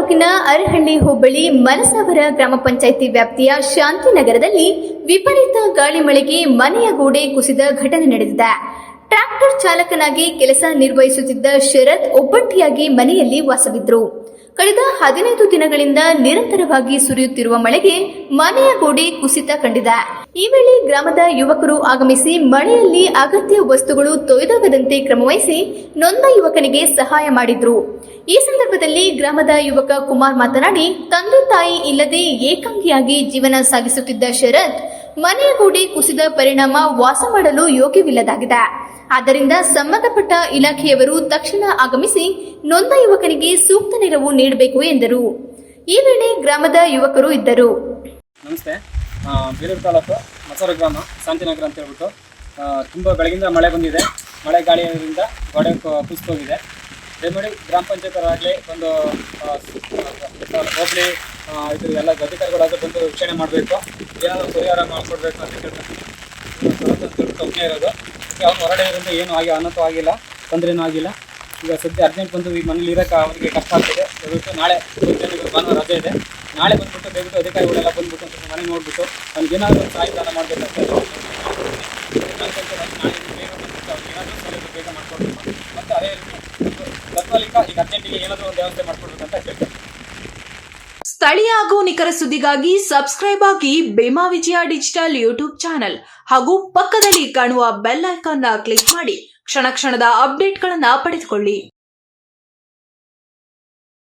ತಾಲೂಕಿನ ಅರಹಳ್ಳಿ ಹೋಬಳಿ ಮನಸಾವರ ಗ್ರಾಮ ಪಂಚಾಯಿತಿ ವ್ಯಾಪ್ತಿಯ ಶಾಂತಿನಗರದಲ್ಲಿ ವಿಪರೀತ ಗಾಳಿ ಮಳೆಗೆ ಮನೆಯ ಗೋಡೆ ಕುಸಿದ ಘಟನೆ ನಡೆದಿದೆ. ಟ್ರ್ಯಾಕ್ಟರ್ ಚಾಲಕನಾಗಿ ಕೆಲಸ ನಿರ್ವಹಿಸುತ್ತಿದ್ದ ಶರತ್ ಒಬ್ಬಂಟಿಯಾಗಿ ಮನೆಯಲ್ಲಿ ವಾಸವಿದ್ದರು. ಕಳೆದ 15 ದಿನಗಳಿಂದ ನಿರಂತರವಾಗಿ ಸುರಿಯುತ್ತಿರುವ ಮಳೆಗೆ ಮನೆಯ ಗೋಡೆ ಕುಸಿತ ಕಂಡಿದೆ. ಈ ವೇಳೆ ಗ್ರಾಮದ ಯುವಕರು ಆಗಮಿಸಿ ಮಳೆಯಲ್ಲಿ ಅಗತ್ಯ ವಸ್ತುಗಳು ತೊಯ್ದೋಗದಂತೆ ಕ್ರಮವಹಿಸಿ ನೊಂದ ಯುವಕನಿಗೆ ಸಹಾಯ ಮಾಡಿದ್ರು. ಈ ಸಂದರ್ಭದಲ್ಲಿ ಗ್ರಾಮದ ಯುವಕ ಕುಮಾರ್ ಮಾತನಾಡಿ, ತಂದೆ ತಾಯಿ ಇಲ್ಲದೆ ಏಕಾಂಗಿಯಾಗಿ ಜೀವನ ಸಾಗಿಸುತ್ತಿದ್ದ ಶರತ್ ಮನೆಯ ಗೋಡೆ ಕುಸಿದ ಪರಿಣಾಮ ವಾಸ ಮಾಡಲು ಯೋಗ್ಯವಿಲ್ಲದಾಗಿದೆ. ಆದ್ದರಿಂದ ಸಂಬಂಧಪಟ್ಟ ಇಲಾಖೆಯವರು ತಕ್ಷಣ ಆಗಮಿಸಿ ನೊಂದ ಯುವಕನಿಗೆ ಸೂಕ್ತ ನೆರವು ನೀಡಬೇಕು ಎಂದರು. ಈ ವೇಳೆ ಗ್ರಾಮದ ಯುವಕರು ಇದ್ದರು. ನಮಸ್ತೆ. ಬೇಲೂರು ತಾಲೂಕು ಮಸೂರು ಗ್ರಾಮ ಶಾಂತಿನಗರ ಅಂತ ಹೇಳ್ಬಿಟ್ಟು ತುಂಬ ಬೆಳಗಿಂದ ಮಳೆ ಬಂದಿದೆ. ಮಳೆ ಗಾಳಿಯಿಂದ ಗೋಡೆ ಕುಸಿದೋಗಿದೆ. ದಯಮಾಡಿ ಗ್ರಾಮ ಪಂಚಾಯತ್ ಅವರಾಗಲಿ ಒಂದು ಹೋಬಳಿ ಇದು ಎಲ್ಲ ಅಧಿಕಾರಿಗಳಾದರೂ ಬಂದು ವೀಕ್ಷಣೆ ಮಾಡಬೇಕು. ಏನಾದರೂ ಪರಿಹಾರ ಮಾಡಿಕೊಡ್ಬೇಕು ಅಂತ ಕೇಳ್ತಾರೆ. ಕಂಪ್ನಿ ಇರೋದು ಅವ್ನು ಹೊರಗಡೆ ಇರೋದು ಏನು ಅನಂತ ಆಗಿಲ್ಲ, ತೊಂದರೆನೂ ಆಗಿಲ್ಲ. ಈಗ ಸದ್ಯ ಅರ್ಜೆಂಟ್ ಬಂದು ಈ ಮನೇಲಿ ಇರೋಕ್ಕೆ ಅವನಿಗೆ ಕಷ್ಟ ಆಗ್ತಿದೆ. ದಯವಿಟ್ಟು ನಾಳೆ ಭಾನುವಾರ ರಜೆ ಇದೆ, ನಾಳೆ ಬಂದುಬಿಟ್ಟು ದಯವಿಟ್ಟು ಅಧಿಕಾರಿಗಳೆಲ್ಲ ಬಂದುಬಿಟ್ಟು ಸ್ವಲ್ಪ ಮನೆ ನೋಡಿಬಿಟ್ಟು ಅವ್ನಿಗೆ ಏನಾದರೂ ಸಹಾಯದಾನ ಮಾಡಬೇಕಂತ ನಾಳೆ ಏನಾದರೂ ಸೌಲಭ್ಯ ಬೇಗ ಮಾಡಿಕೊಡ್ಬೇಕು. ಮತ್ತು ಅದೇ ರೀತಿ ತಾತ್ಕಾಲಿಕ ಈಗ ಅರ್ಜೆಂಟಿಗೆ ಏನಾದರೂ ಒಂದು ವ್ಯವಸ್ಥೆ ಮಾಡಿಕೊಡ್ಬೇಕಂತ ಕೇಳ್ತಾರೆ. ಸ್ಥಳೀಯ ಹಾಗೂ ನಿಖರ ಸುದ್ದಿಗಾಗಿ ಸಬ್ಸ್ಕ್ರೈಬ್ ಆಗಿ ಬೇಮಾ ವಿಜಯ ಡಿಜಿಟಲ್ ಯೂಟ್ಯೂಬ್ ಚಾನೆಲ್ ಹಾಗೂ ಪಕ್ಕದಲ್ಲಿ ಕಾಣುವ ಬೆಲ್ ಐಕಾನ್ ಕ್ಲಿಕ್ ಮಾಡಿ ಕ್ಷಣ ಕ್ಷಣದ ಅಪ್ಡೇಟ್ಗಳನ್ನು ಪಡೆದುಕೊಳ್ಳಿ.